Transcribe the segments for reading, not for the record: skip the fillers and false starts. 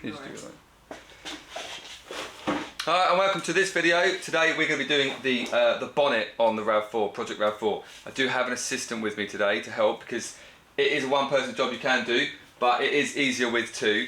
You just do it. Hi and welcome to this video. Today we're going to be doing the bonnet on the Rav4, Project Rav4. I do have an assistant with me today to help because it is a one-person job you can do, but it is easier with two.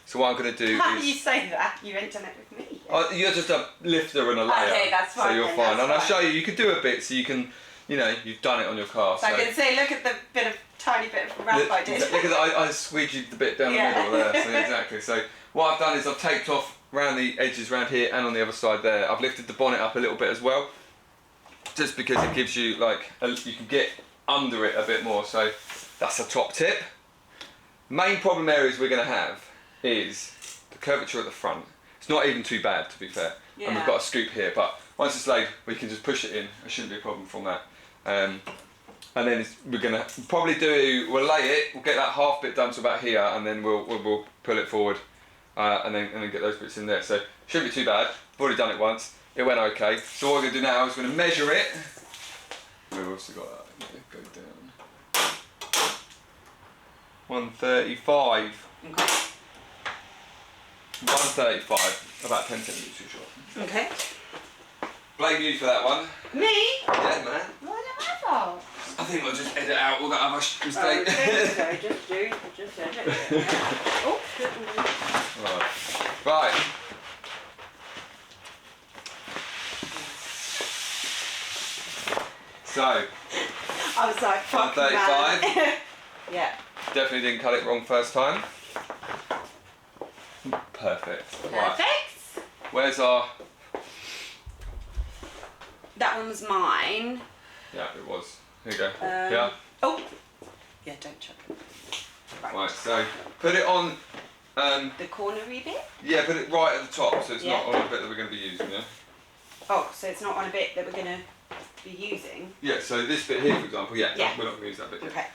So what I'm going to do is... You say that, you ain't done it with me. You're just a lifter and a layer. Okay, that's fine. So you're fine. And I'll show you. You can do a bit so you can, you know, you've done it on your car. So I can say, look at the tiny bit of wrap I did. Look at that, I squeegeed the bit down the middle there. So exactly. So what I've done is I've taped off around the edges around here and on the other side there. I've lifted the bonnet up a little bit as well, just because it gives you like, you can get under it a bit more. So that's a top tip. Main problem areas we're going to have is the curvature at the front. It's not even too bad, to be fair. Yeah. And we've got a scoop here, but once it's laid, we can just push it in. There shouldn't be a problem from that. And then we're gonna probably we'll lay it, we'll get that half bit done to about here, and then we'll pull it forward, and then get those bits in there. So shouldn't be too bad. I've already done it once. It went okay. So what we're gonna do now is we're gonna measure it. We've also got that. Go down. 135. Okay. 135, about 10 centimetres too short. Okay. Blame you for that one. Me? Yeah, man. Why not my fault? I think we'll just edit out all that other mistake. Just edit it. Oh, right. So. I was like, fuck 135. Yeah. Definitely didn't cut it wrong first time. Perfect. Right. Where's our... That one was mine. Yeah, it was. Here you go. Yeah. Oh. Yeah, don't chuck it. Right, so put it on... the cornery bit? Yeah, put it right at the top, so it's not on the bit that we're going to be using, yeah? Oh, so it's not on a bit that we're going to be using? Yeah, so this bit here, for example, we're not going to use that bit yet. Okay.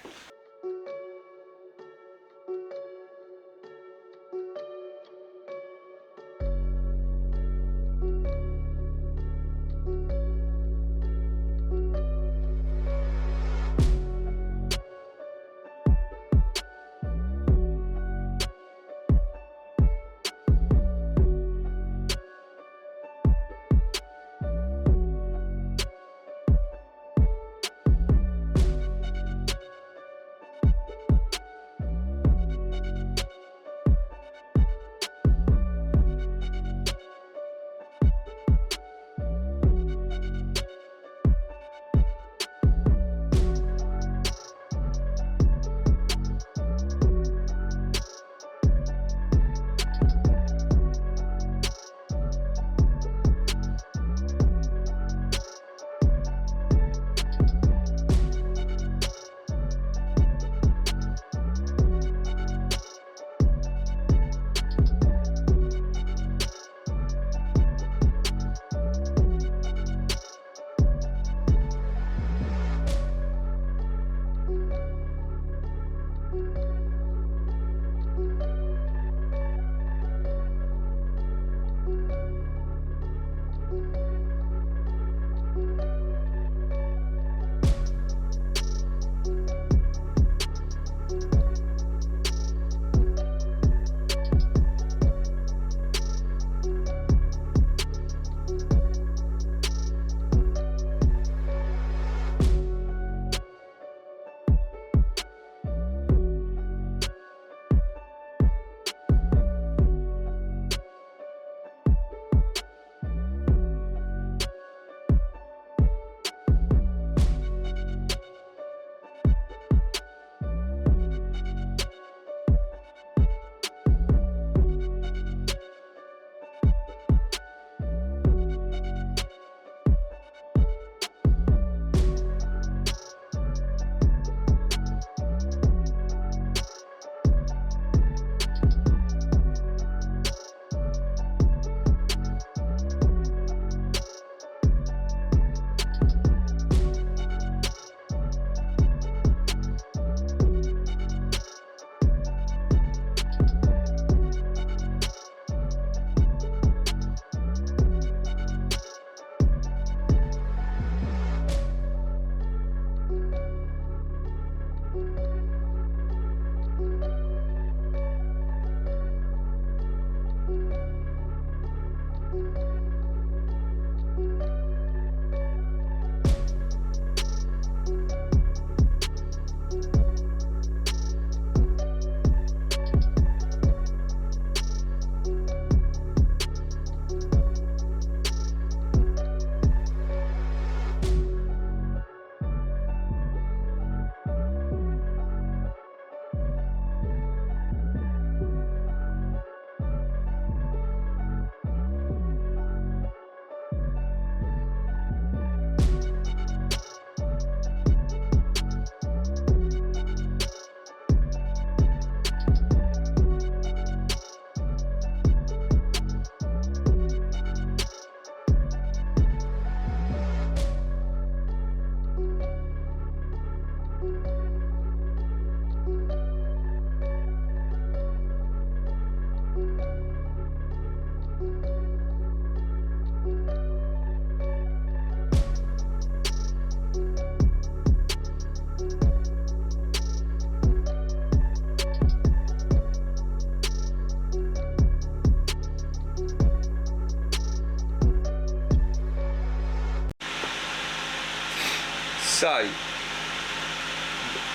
So,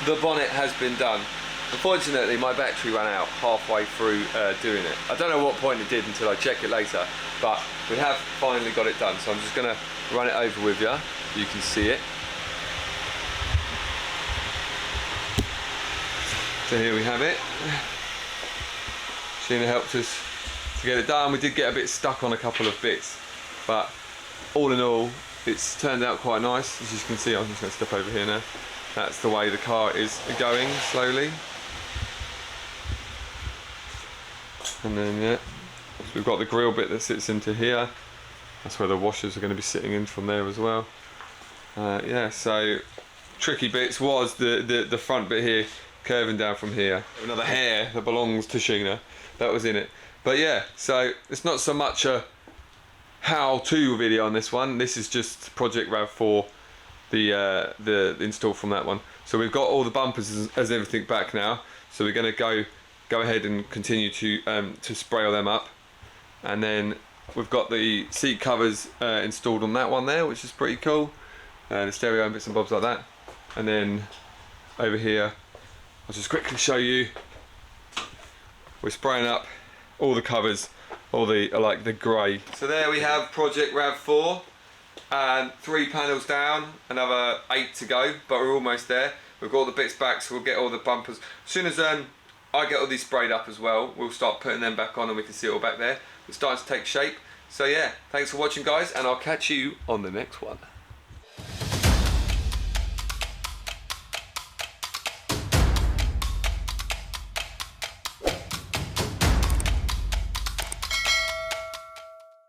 the bonnet has been done. Unfortunately, my battery ran out halfway through doing it. I don't know what point it did until I check it later, but we have finally got it done. So I'm just going to run it over with you. You can see it. So here we have it. Sheena helped us to get it done. We did get a bit stuck on a couple of bits, but all in all, it's turned out quite nice. As you can see, I'm just going to step over here now. That's the way the car is going slowly. And then yeah, so we've got the grill bit that sits into here. That's where the washers are going to be sitting in from there as well. Yeah, so tricky bits was the front bit here curving down from here. Another hair that belongs to Sheena that was in it. But yeah, so it's not so much a how-to video on this one. This is just Project Rav4, the install from that one. So we've got all the bumpers as everything back now. So we're going to go ahead and continue to spray all them up, and then we've got the seat covers installed on that one there, which is pretty cool. The stereo and bits and bobs like that. And then over here, I'll just quickly show you. We're spraying up all the covers, all the like the grey. So there we have Project Rav4, and 3 panels down, another 8 to go, but we're almost there. We've got all the bits back, so we'll get all the bumpers. As soon as I get all these sprayed up as well, we'll start putting them back on and we can see it all back there. It's starting to take shape. So yeah, thanks for watching guys, and I'll catch you on the next one.